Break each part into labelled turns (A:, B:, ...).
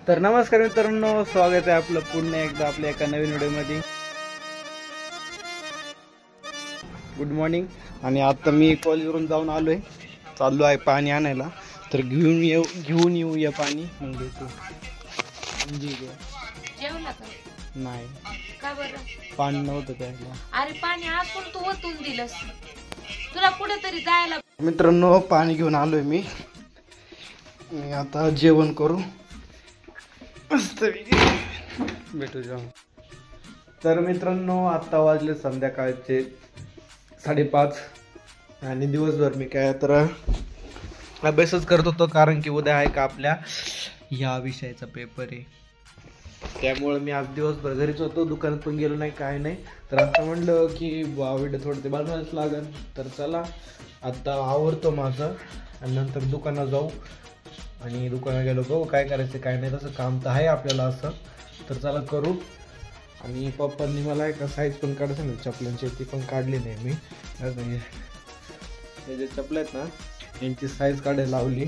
A: तर नमस्कार मित्रांनो, स्वागत आहे आपलं पुन्हा एकदा आपल्या एका नवीन व्हिडिओमध्ये. Good morning. आणि आता मी कॉलेजवरून जाऊन आलोय, चाललो आहे पाणी आणायला. तर घेऊन येऊया पाणी. मग भेटू.
B: जेवला का?
A: नाही,
B: का बरं?
A: पाणी नव्हतं प्यायला.
B: अरे पाणी आसून तू ओतून दिलंस, तुला कुठेतरी जायला.
A: मित्रांनो, पाणी घेऊन आलोय मी. आता जेवण करू, मस्त भेटू जेवण. तर मित्रांनो, आता वाजले संध्याकाळचे 5:30 आणि दिवसभर मी काय तर अभ्यासच करत होतो, कारण की उद्या आहे का आपल्या या विषयाचा पेपर आहे. त्यामुळे मी आज दिवसभर घरीच होतो, दुकानात पण गेलो नाही, काय नाही. तर आता म्हणलं की व्हिडिओ थोडं ते बनवायच लागेल. तर चला आता आवरतो माझं आणि नंतर दुकानात जाऊ. आणि दुकानात गेलो बघू काय करायचं काय नाही, तसं काम तर आहे आपल्याला असं. तर चला करू. आणि पप्पांनी मला एका साईज पण काढायचं ना चपलांची, ती पण काढली नाही मी. हे जे चपल आहेत ना, यांची साईज काढायला लावली.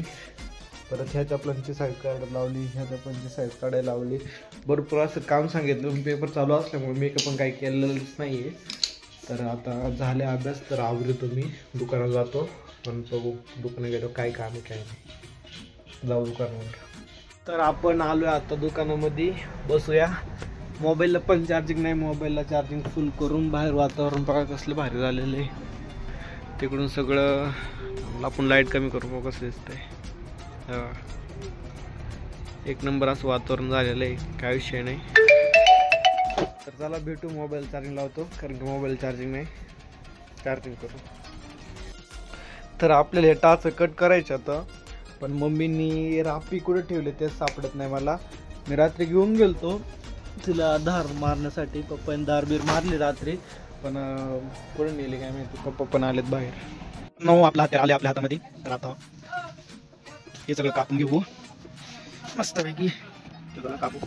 A: परत ह्या चपलांची साईज काढायला लावली, ह्या चपलांची साईज काढायला लावली. भरपूर असं काम सांगितलं. पेपर चालू असल्यामुळे मेकअप पण काही केलेलंच नाही आहे. तर आता झाले अभ्यास, तर आवडतो मी दुकानात जातो. पण बघू दुकानात गेलो काय काम आहे काय नाही, जाऊ दुकानावर. तर आपण आलो आहे आता दुकानामध्ये, बसूया. मोबाईलला पण चार्जिंग नाही, मोबाईलला चार्जिंग फुल करून बाहेर वातावरण बघा कसलं भारी झालेलं आहे. तिकडून सगळं आपण लाईट कमी करू, मग कसं दिसतंय. एक नंबर असं वातावरण झालेलं आहे, काय विषय नाही. तर चला भेटू, मोबाईल चार्जिंग लावतो, कारण की मोबाईल चार्जिंग नाही, चार्जिंग करू. तर आपल्याला हे टाच कट करायचं आता, पण मम्मीनी रापी कुठे ठेवले ते सापडत नाही मला. मी रात्री घेऊन गेलतो तिला धार मारण्यासाठी. पप्पाने धार बीर मारली रात्री, पण कुठे नेली काय माहिती. पप्पा पण आलेत बाहेर. आपला हात आले आपल्या हातामध्ये. तर आता हे सगळं कापून घेऊ मस्तपैकी. कापू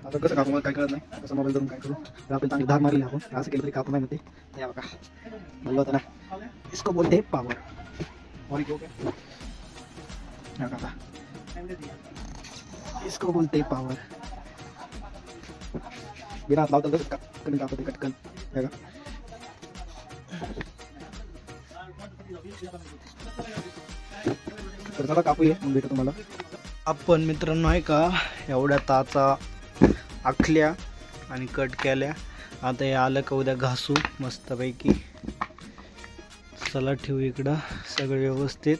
A: आता कसं कापू काय कळत नाही, कसं मोबाईल करून काय करू. आपण चांगली धार मारली आपण, असं केलं तरी कापू नाही म्हणते. या बघा म्हणलं होतं ना, इसको बोलते पावर. और क्यों क्या इसको बोलते पावर. बिना हात लावता कटकन कापते, कटकन. तर चला कापूया, मग भेटू तुम्हाला. आपण मित्रांनो आहे का एवढ्या ताचा आखल्या आणि कट केल्या. आता हे आलं का उद्या घासू मस्तपैकी. चला ठेवू इकडं सगळं व्यवस्थित.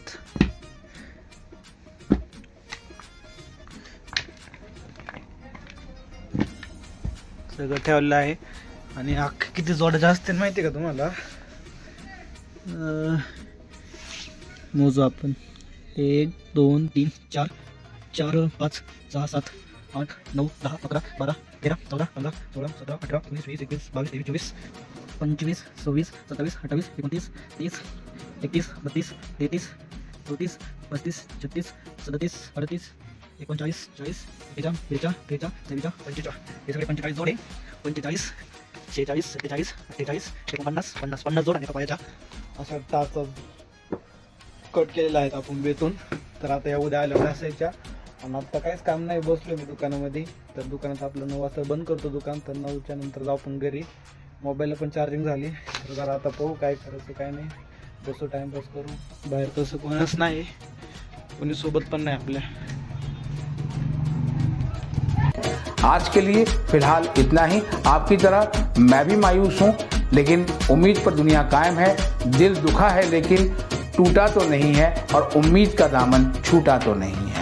A: सगळं ठेवलं आहे. आणि अख्खे किती जोड्या असते माहिती आहे का तुम्हाला. मोजू आपण. 1 2 3 4 4 5 6 7 8 9 10 11 12 13 14 15 16 17 18 19 20 21 22 23 24 25 26 27 28 29 30 31 32 33 34 35 36 37 38 39 40 41 42 43 44 45 हे सगळे 45 जोडे. 45 46 47 48 49 50 50 जोड आणि पायाच्या अशा टाचा कट केलेला आहेत आपण बेतून. तर आता या उद्या आल्या असायच्या. आणि आता काहीच काम नाही, बसलो मी दुकानामध्ये. तर दुकानात आपलं 9 वाजता बंद करतो दुकान. तर 9च्या नंतर जाऊ आपण घरी. मोबाईलला पण चार्जिंग झाली. तर जरा आता पाहू काय करायचं काय नाही, बसू टाइमपास करू. बाहेर तसं कोणच नाही, कोणी सोबत पण नाही आपल्या.
C: आज के लिए फिलहाल इतना ही. आपकी तरह मैं भी मायूस हूँ, लेकिन उम्मीद पर दुनिया कायम है. दिल दुखा है लेकिन टूटा तो नहीं है, और उम्मीद का दामन छूटा तो नहीं है.